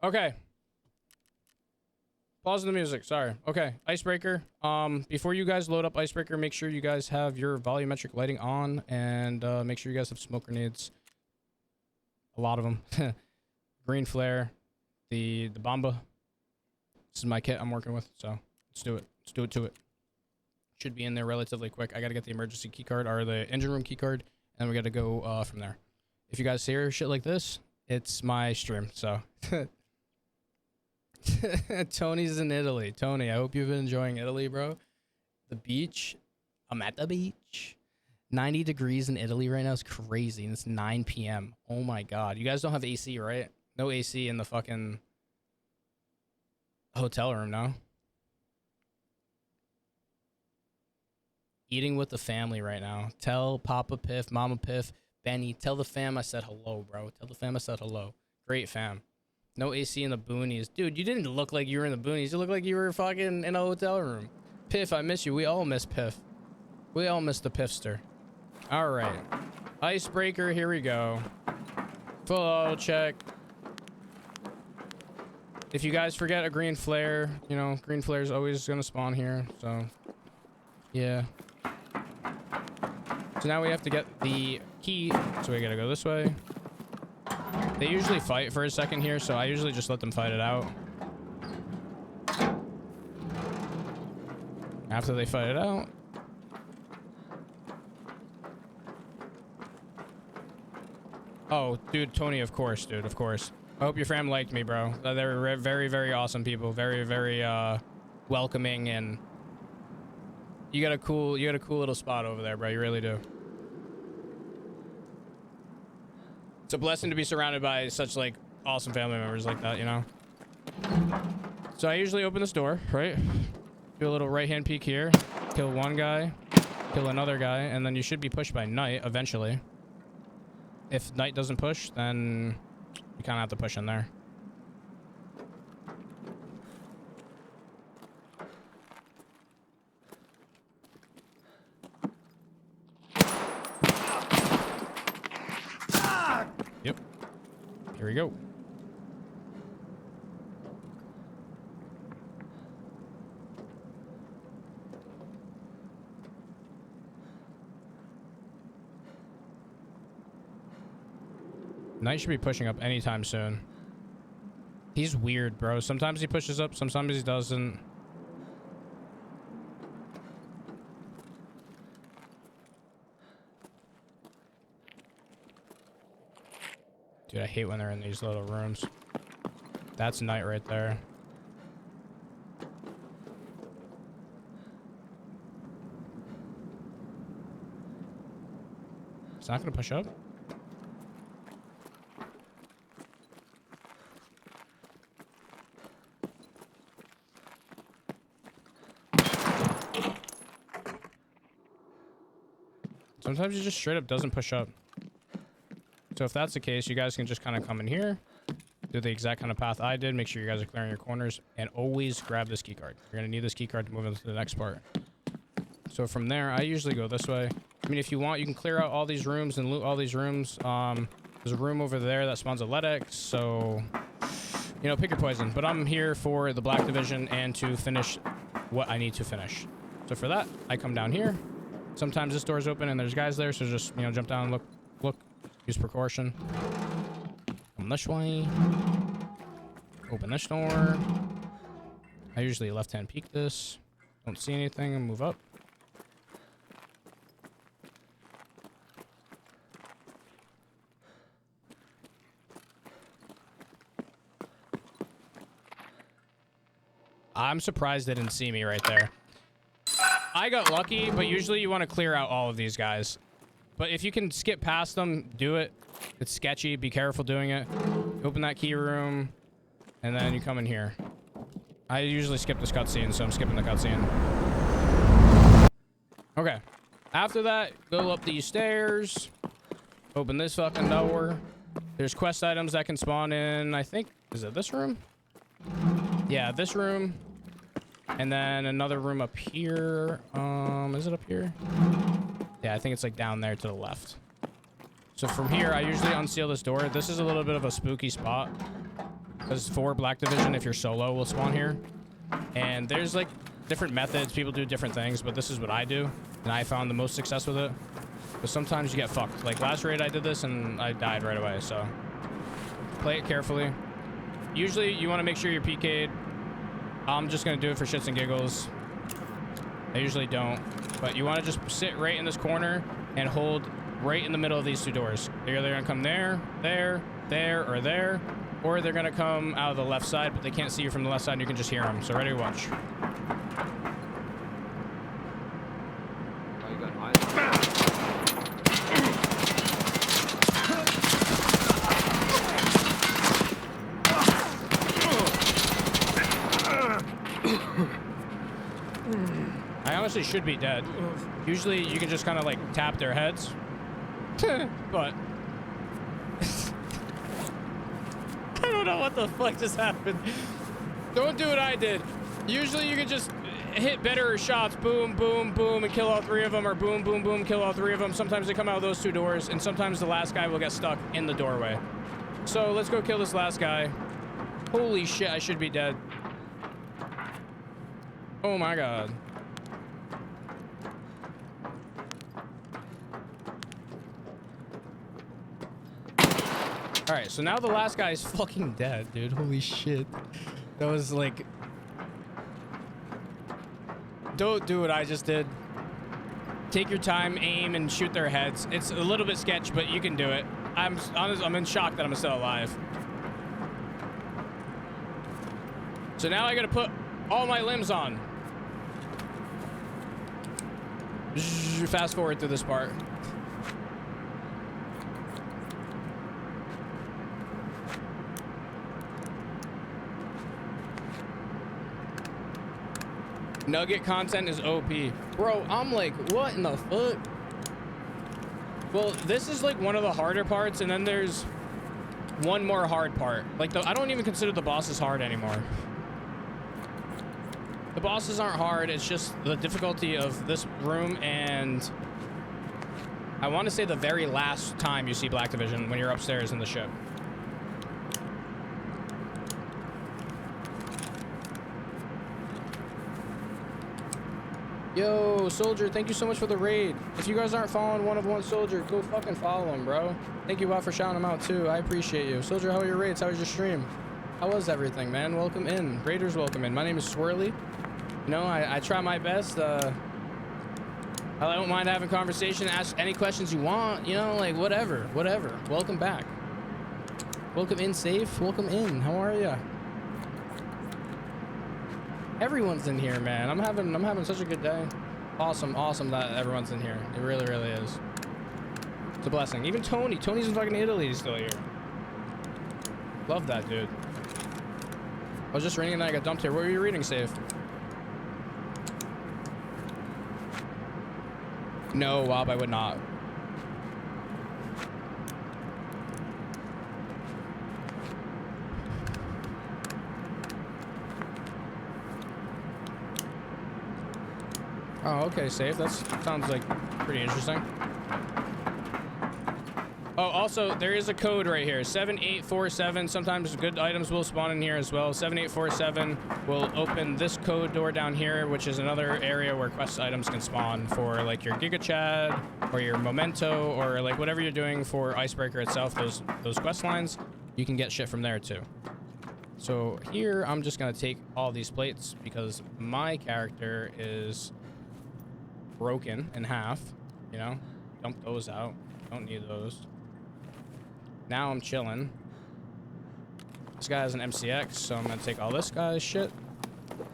Okay. Pause the music. Sorry. Okay. Icebreaker. Before you guys load up Icebreaker, make sure you guys have your volumetric lighting on, and make sure you guys have smoke grenades. A lot of them. Green flare. The bomba. This is my kit I'm working with, so let's do it. Let's do it to it. Should be in there relatively quick. I gotta get the emergency key card or the engine room key card, and we gotta go from there. If you guys hear shit like this, it's my stream, so. Tony's in Italy. Tony, I hope you've been enjoying Italy, bro. The beach. I'm at the beach. 90 degrees in Italy right now is crazy, and it's 9 p.m. Oh my god. You guys don't have AC, right? No AC in the fucking hotel room, no? Eating with the family right now. Tell Papa Piff, Mama Piff, Benny, tell the fam I said hello, bro. Tell the fam I said hello. Great fam. No AC in the boonies. Dude, you didn't look like you were in the boonies. You look like you were fucking in a hotel room. Piff, I miss you. We all miss Piff. We all miss the Piffster. All right. Icebreaker, here we go. Full auto check. If you guys forget a green flare, you know, green flare is always going to spawn here. So, yeah. So now we have to get the key. So we got to go this way. They usually fight for a second here, so I usually just let them fight it out. After they fight it out. Oh, dude, Tony, of course, dude, of course. I hope your fam liked me, bro. They're very, very awesome people. Very, very welcoming, and you got a cool little spot over there, bro. You really do. It's a blessing to be surrounded by such like awesome family members like that, you know. So I usually open this door, right? Do a little right-hand peek here, kill one guy, kill another guy, and then you should be pushed by night eventually. If night doesn't push, then you kind of have to push in there. Yep. Here we go. Knight should be pushing up anytime soon. He's weird, bro. Sometimes he pushes up, sometimes he doesn't. Dude, I hate when they're in these little rooms. That's Knight right there. It's not gonna push up? Sometimes he just straight up doesn't push up. So if that's the case, you guys can just kind of come in here, do the exact kind of path I did. Make sure you guys are clearing your corners, and always grab this key card. You're gonna need this key card to move into the next part. So from there, I usually go this way. I mean, if you want, you can clear out all these rooms and loot all these rooms. There's a room over there that spawns a Ledex, so you know, pick your poison. But I'm here for the Black Division and to finish what I need to finish. So for that, I come down here. Sometimes this door's open and there's guys there, so just, you know, jump down and look, use precaution. Come this way. Open this door. I usually left-hand peek this. Don't see anything and move up. I'm surprised they didn't see me right there. I got lucky, but usually you want to clear out all of these guys. But if you can skip past them, do it. It's sketchy. Be careful doing it. Open that key room, and then you come in here. I usually skip this cutscene, so I'm skipping the cutscene. Okay. After that, go up these stairs. Open this fucking door. There's quest items that can spawn in, I think, is it this room? Yeah, this room. And then another room up here. Is it up here? Yeah, I think it's like down there to the left. So from here, I usually unseal this door. This is a little bit of a spooky spot. Because for Black Division, if you're solo, will spawn here. And there's like different methods. People do different things, but this is what I do. And I found the most success with it. But sometimes you get fucked. Like last raid I did this and I died right away, so. Play it carefully. Usually you want to make sure you're PK'd. I'm just going to do it for shits and giggles. I usually don't. But you want to just sit right in this corner and hold right in the middle of these two doors. They're either going to come there, there, or there. Or they're going to come out of the left side, but they can't see you from the left side and you can just hear them. So ready to watch. Oh, you got mine? I honestly should be dead. Usually you can just kind of like tap their heads. But I don't know what the fuck just happened. Don't do what I did. Usually you can just hit better shots. Boom, boom, boom, and kill all three of them. Or boom, boom, boom, kill all three of them. Sometimes they come out of those two doors. And sometimes the last guy will get stuck in the doorway. So let's go kill this last guy. Holy shit, I should be dead. Oh my god. All right, so now the last guy is fucking dead, dude. Holy shit. That was like... Don't do what I just did. Take your time, aim, and shoot their heads. It's a little bit sketch, but you can do it. I'm in shock that I'm still alive. So now I gotta put all my limbs on. Fast forward through this part. Nugget content is OP. Bro, I'm like, what in the fuck? Well, this is like one of the harder parts, and then there's one more hard part. Like, I don't even consider the bosses hard anymore. The bosses aren't hard, it's just the difficulty of this room, and I want to say the very last time you see Black Division when you're upstairs in the ship. Yo, Soldier, thank you so much for the raid. If you guys aren't following One of One Soldier, go fucking follow him, bro. Thank you, Wow, for shouting him out, too. I appreciate you. Soldier, how are your raids? How was your stream? How was everything, man? Welcome in. Raiders, welcome in. My name is Swirly. You know, I try my best. I don't mind having conversation. Ask any questions you want. You know, like, whatever. Welcome back. Welcome in, Safe. Welcome in. How are ya? Everyone's in here, man. I'm having such a good day. Awesome that everyone's in here. It really is. It's a blessing. Even Tony's in fucking Italy. He's still here. Love that, dude. I was just reading and then I got dumped here. What were you reading, Safe? No, Wob, I would not. Oh, okay, Safe. That sounds like pretty interesting. Oh, also, there is a code right here, 7847. Sometimes good items will spawn in here as well. 7847 will open this code door down here, which is another area where quest items can spawn for like your Giga Chad or your Memento or like whatever you're doing for Icebreaker itself, those quest lines, you can get shit from there too. So here, I'm just gonna take all these plates because my character is broken in half, you know? Dump those out. Don't need those. Now I'm chilling. This guy has an MCX, so I'm gonna take all this guy's shit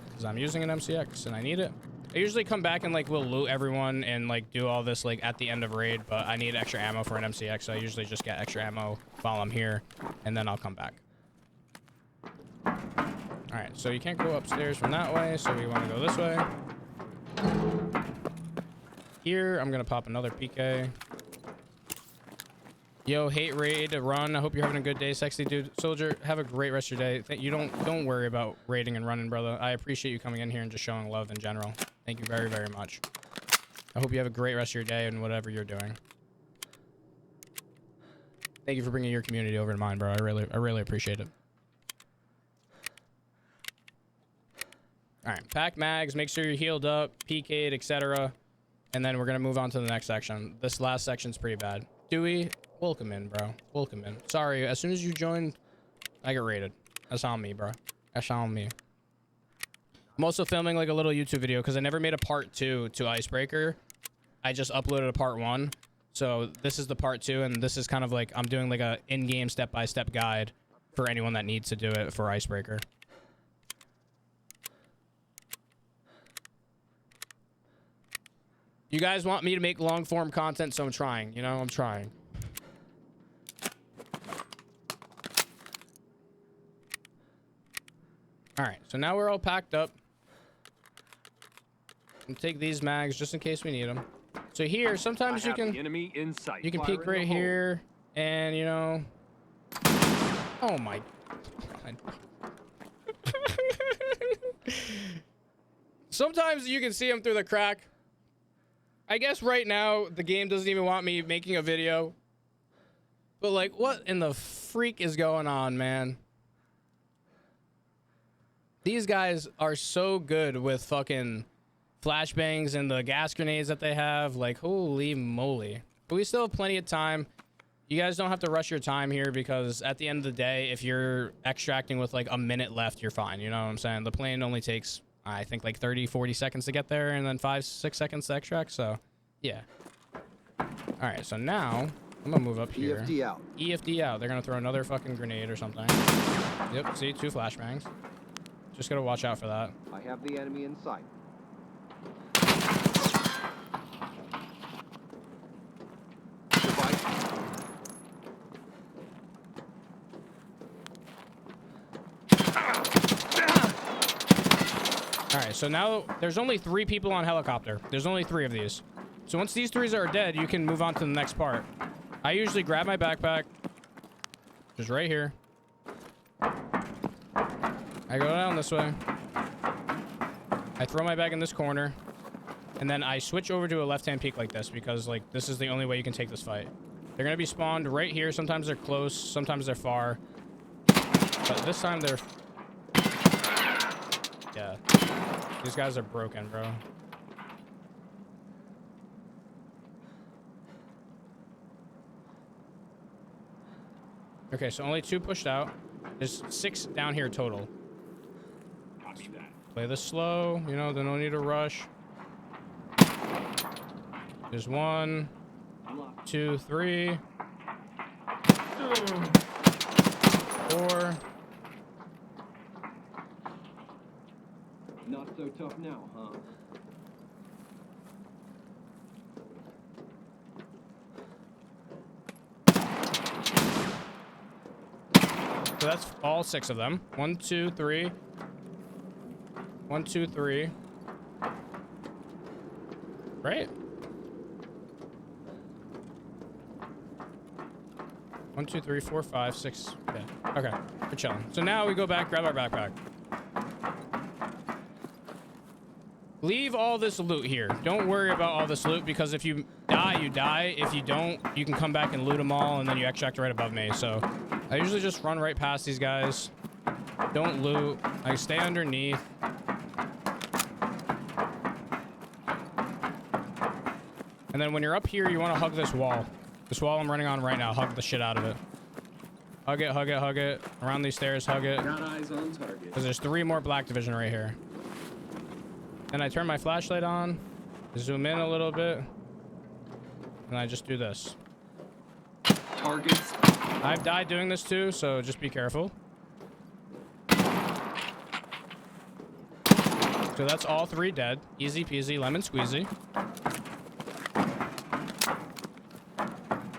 because I'm using an MCX and I need it. I usually come back and like we'll loot everyone and like do all this like at the end of raid, but I need extra ammo for an MCX, so I usually just get extra ammo while I'm here and then I'll come back. All right, so you can't go upstairs from that way, so we want to go this way. Here, I'm gonna pop another PK. Yo, hate raid, run. I hope you're having a good day, sexy dude. Soldier, have a great rest of your day. You don't worry about raiding and running, brother. I appreciate you coming in here and just showing love in general. Thank you very, very much. I hope you have a great rest of your day and whatever you're doing. Thank you for bringing your community over to mine, bro. I really appreciate it. All right, pack mags, make sure you're healed up, PK'd, etc. And then we're gonna move on to the next section. This last section's pretty bad. Dewey, welcome in, bro. Welcome in. Sorry, as soon as you joined, I got raided. That's on me, bro. That's on me. I'm also filming like a little YouTube video because I never made a part 2 to Icebreaker. I just uploaded a part 1. So this is the part 2, and this is kind of like I'm doing like a in-game step-by-step guide for anyone that needs to do it for Icebreaker. You guys want me to make long-form content, so I'm trying. You know, I'm trying. All right, so now we're all packed up. And take these mags just in case we need them. So here, sometimes you can peek right here, and you know. Oh my God. Sometimes you can see them through the crack. I guess right now the game doesn't even want me making a video. But like, what in the freak is going on, man? These guys are so good with fucking flashbangs and the gas grenades that they have. Like, holy moly. But we still have plenty of time. You guys don't have to rush your time here because at the end of the day, if you're extracting with like a minute left, you're fine. You know what I'm saying? The plane only takes, I think, like 30, 40 seconds to get there and then 5, 6 seconds to extract. So, yeah. All right, so now I'm going to move up here. EFD out. EFD out. They're going to throw another fucking grenade or something. Yep, see, 2 flashbangs. Just got to watch out for that. I have the enemy in sight. All right, so now there's only 3 people on helicopter. There's only 3 of these. So once these 3 are dead, you can move on to the next part. I usually grab my backpack, just right here. I go down this way. I throw my bag in this corner, and then I switch over to a left-hand peek like this because like this is the only way you can take this fight. They're gonna be spawned right here. Sometimes they're close, sometimes they're far, but this time they're. Yeah, these guys are broken, bro. Okay, so only 2 pushed out. There's 6 down here total. Copy that. Play this slow, you know, there's no need to rush. There's 1, 2, 3, 4. Not so tough now, huh? So that's all 6 of them. 1, 2, 3. 1, 2, 3. Right. 1, 2, 3, 4, 5, 6. Yeah. Okay. We're chilling. So now we go back, grab our backpack. Leave all this loot here. Don't worry about all this loot because if you die, you die. If you don't, you can come back and loot them all and then you extract right above me. So I usually just run right past these guys. Don't loot. I stay underneath. And then when you're up here, you want to hug this wall. This wall I'm running on right now. Hug the shit out of it. Hug it, hug it, hug it. Around these stairs, hug it. Got eyes on target. Because there's 3 more Black Division right here. Then I turn my flashlight on, zoom in a little bit, and I just do this. Targets. I've died doing this too, so just be careful. So that's all 3 dead. Easy peasy, lemon squeezy.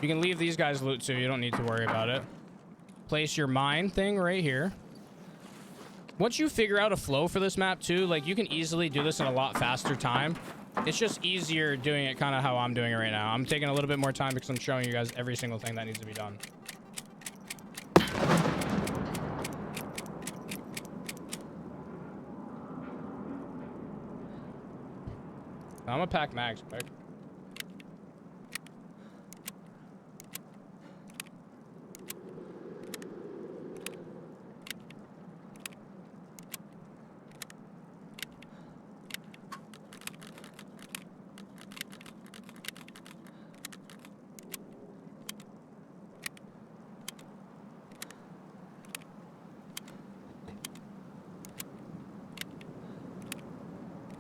You can leave these guys loot too, you don't need to worry about it. Place your mine thing right here. Once you figure out a flow for this map too, like you can easily do this in a lot faster time. It's just easier doing it kind of how I'm doing it right now. I'm taking a little bit more time because I'm showing you guys every single thing that needs to be done. I'm gonna pack mags quick.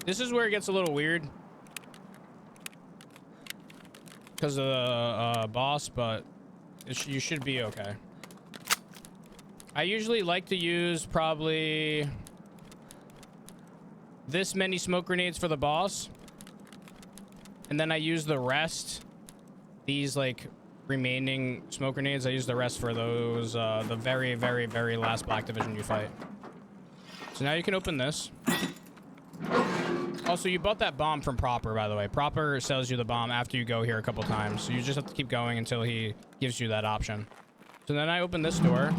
This is where it gets a little weird. Because of the boss, but you should be okay. I usually like to use probably this many smoke grenades for the boss. And then I use the rest, these like remaining smoke grenades, I use the rest for those, the very, very, very last Black Division you fight. So now you can open this. Also, you bought that bomb from Proper, by the way. Proper sells you the bomb after you go here a couple times. So you just have to keep going until he gives you that option. So then I open this door.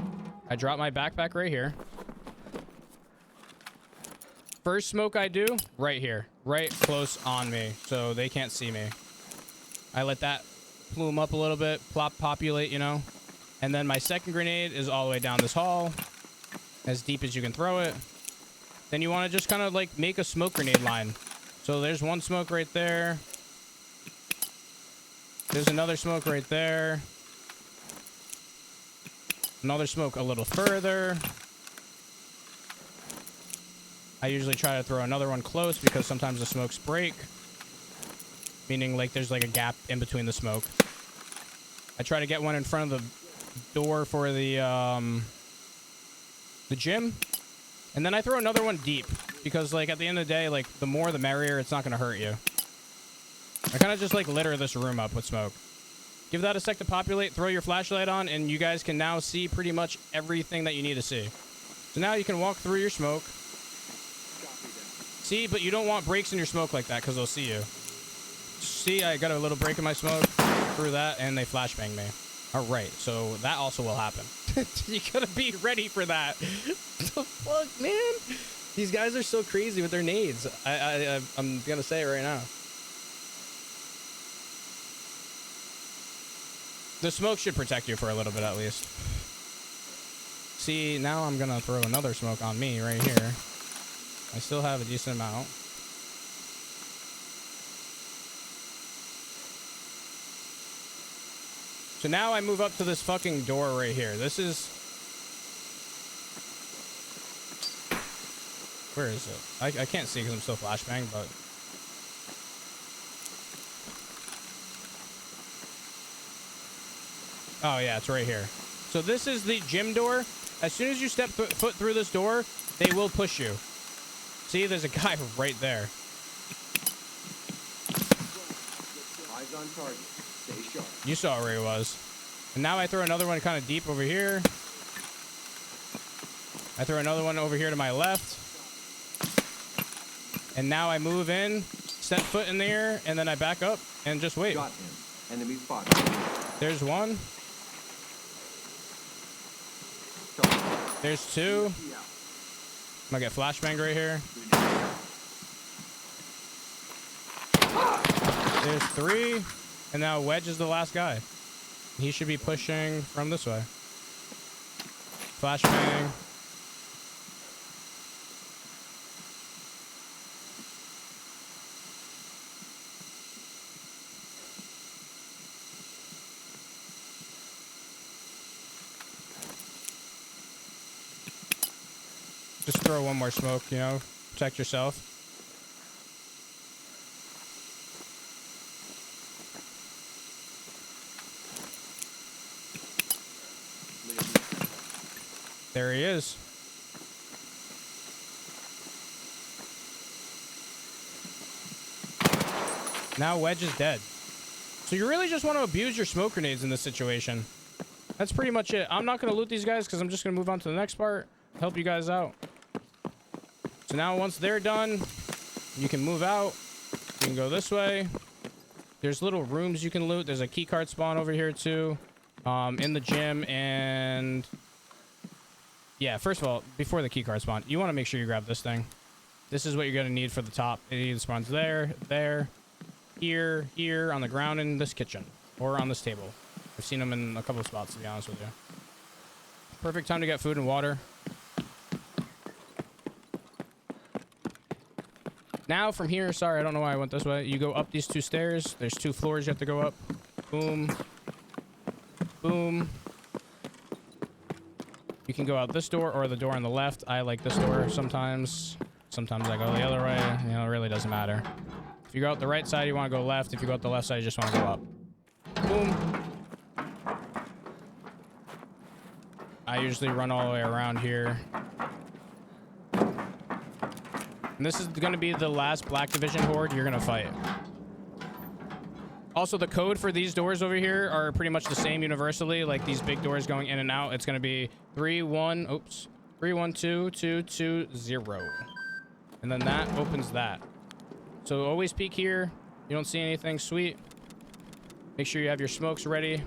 I drop my backpack right here. First smoke I do, right here. Right close on me, so they can't see me. I let that plume up a little bit, populate, you know. And then my second grenade is all the way down this hall, as deep as you can throw it. Then you want to just kind of like make a smoke grenade line. So there's one smoke right there. There's another smoke right there. Another smoke a little further. I usually try to throw another one close because sometimes the smokes break. Meaning like there's like a gap in between the smoke. I try to get one in front of the door for the gym. And then I throw another one deep because like at the end of the day, like the more the merrier, it's not going to hurt you. I kind of just like litter this room up with smoke. Give that a sec to populate, throw your flashlight on, and you guys can now see pretty much everything that you need to see. So now you can walk through your smoke. See, but you don't want breaks in your smoke like that because they'll see you. See, I got a little break in my smoke through that, and they flashbang me. All right, so that also will happen. You gotta be ready for that. The fuck, man? These guys are so crazy with their nades. I'm gonna say it right now. The smoke should protect you for a little bit at least. See, now I'm gonna throw another smoke on me right here. I still have a decent amount. So now I move up to this fucking door right here. This is... Where is it? I can't see because I'm still flashbang, but... Oh yeah, it's right here. So this is the gym door. As soon as you step foot through this door, they will push you. See, there's a guy right there. Eyes on target. Stay sharp. You saw where he was. And now I throw another one kind of deep over here. I throw another one over here to my left. And now I move in, step foot in there, and then I back up and just wait. Got him. Enemy spotted. There's one. There's two. I'm gonna get flashbanged right here. There's three. And now Wedge is the last guy. He should be pushing from this way. Flashbang. Just throw one more smoke, you know, protect yourself. There he is. Now Wedge is dead. So you really just want to abuse your smoke grenades in this situation. That's pretty much it. I'm not going to loot these guys because I'm just going to move on to the next part. Help you guys out. So now once they're done, you can move out. You can go this way. There's little rooms you can loot. There's a keycard spawn over here too. In the gym and... Yeah, first of all, before the keycard spawn, you want to make sure you grab this thing. This is what you're going to need for the top. It either spawns there, here, here, on the ground in this kitchen. Or on this table. I've seen them in a couple of spots, to be honest with you. Perfect time to get food and water. Now from here, sorry, I don't know why I went this way. You go up these two stairs. There's 2 floors you have to go up. Boom. Boom. You can go out this door or the door on the left. I like this door sometimes. Sometimes I go the other way. You know, it really doesn't matter. If you go out the right side, you want to go left. If you go out the left side, you just want to go up. Boom. I usually run all the way around here. And this is going to be the last Black Division horde you're going to fight. Also, the code for these doors over here are pretty much the same universally. Like these big doors going in and out. It's going to be 3122220. And then that opens that. So always peek here. You don't see anything, sweet. Make sure you have your smokes ready.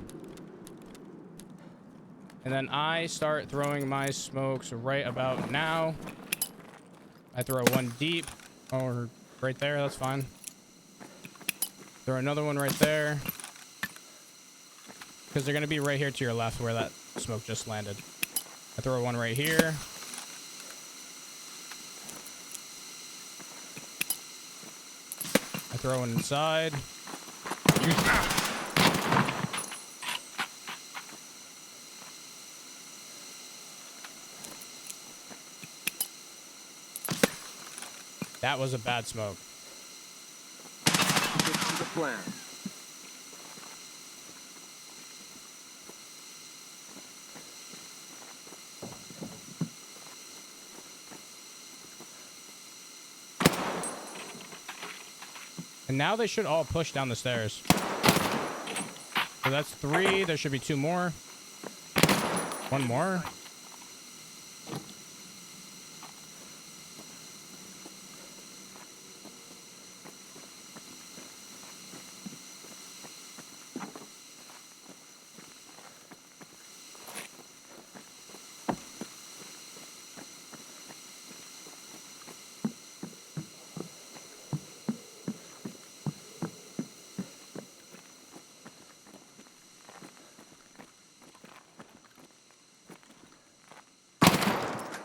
And then I start throwing my smokes right about now. I throw one deep, or right there, that's fine. Throw another one right there. Because they're going to be right here to your left where that smoke just landed. I throw one right here. I throw one inside. That was a bad smoke. Stick to the plan. And now they should all push down the stairs. So that's 3. There should be 2 more. 1 more.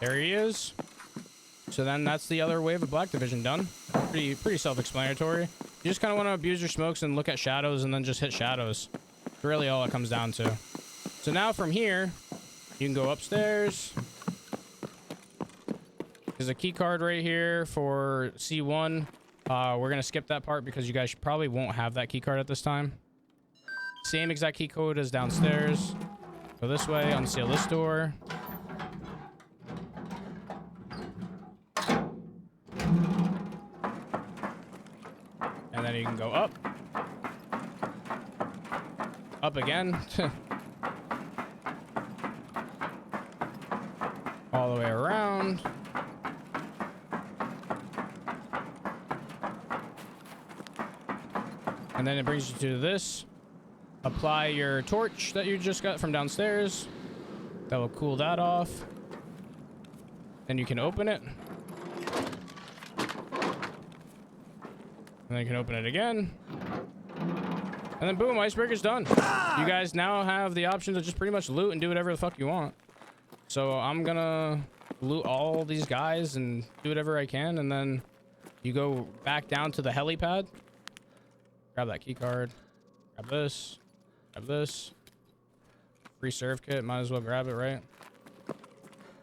There he is. So then that's the other wave of Black Division done. Pretty self-explanatory. You just kind of want to abuse your smokes and look at shadows and then just hit shadows. That's really all it comes down to. So now from here, you can go upstairs. There's a key card right here for C1. We're going to skip that part because you guys probably won't have that key card at this time. Same exact key code as downstairs. Go this way, unseal this door. And then you can go up. Up again. All the way around. And then it brings you to this. Apply your torch that you just got from downstairs. That will cool that off. Then you can open it. And then you can open it again. And then boom, Icebreaker's done. You guys now have the option to just pretty much loot and do whatever the fuck you want. So I'm gonna loot all these guys and do whatever I can. And then you go back down to the helipad. Grab that key card. Grab this. Grab this. Free serve kit. Might as well grab it, right?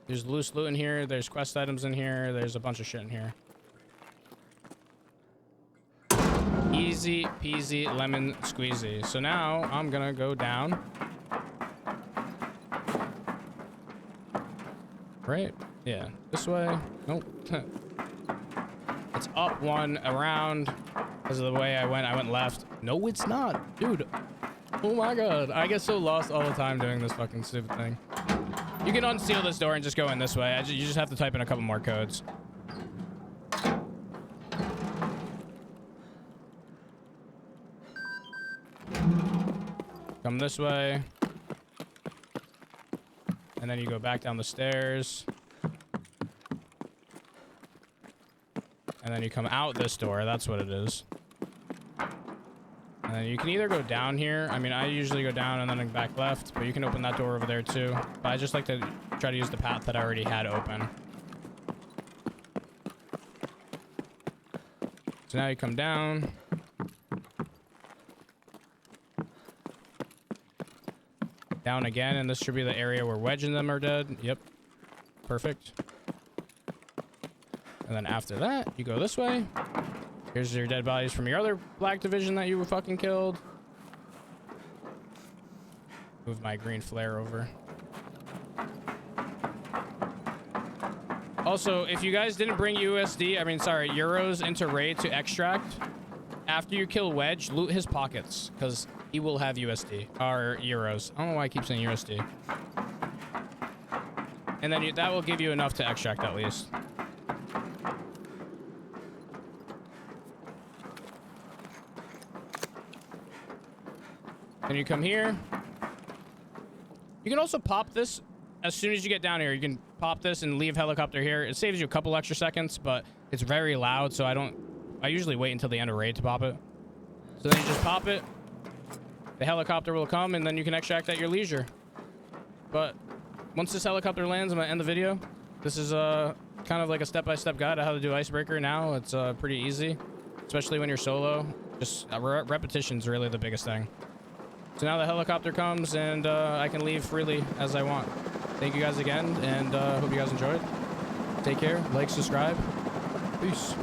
There's loose loot in here. There's quest items in here. There's a bunch of shit in here. Easy peasy lemon squeezy. So now I'm gonna go down. Right? Yeah. This way. Nope. It's up one, around. Because of the way I went left. No, it's not. Dude. Oh my god. I get so lost all the time doing this fucking stupid thing. You can unseal this door and just go in this way. You just have to type in a couple more codes. Come this way. And then you go back down the stairs. And then you come out this door. That's what it is. And then you can either go down here. I mean, I usually go down and then back left. But you can open that door over there too. But I just like to try to use the path that I already had open. So now you come down. Down again, and this should be the area where Wedge and them are dead. Yep. Perfect. And then after that, you go this way. Here's your dead bodies from your other black division that you fucking killed. Move my green flare over. Also, if you guys didn't bring euros into raid to extract, after you kill Wedge, loot his pockets, because he will have USD, or euros. I don't know why I keep saying USD. And then that will give you enough to extract at least. Then you come here. You can also pop this as soon as you get down here. You can pop this and leave helicopter here. It saves you a couple extra seconds, but it's very loud, so I usually wait until the end of raid to pop it. So then you just pop it. The helicopter will come, and then you can extract at your leisure. But once this helicopter lands, I'm gonna end the video. This is kind of like a step-by-step guide on how to do Icebreaker now. It's pretty easy, especially when you're solo. Just repetition's really the biggest thing. So now the helicopter comes, and I can leave freely as I want. Thank you guys again, and hope you guys enjoyed. Take care, like, subscribe. Peace.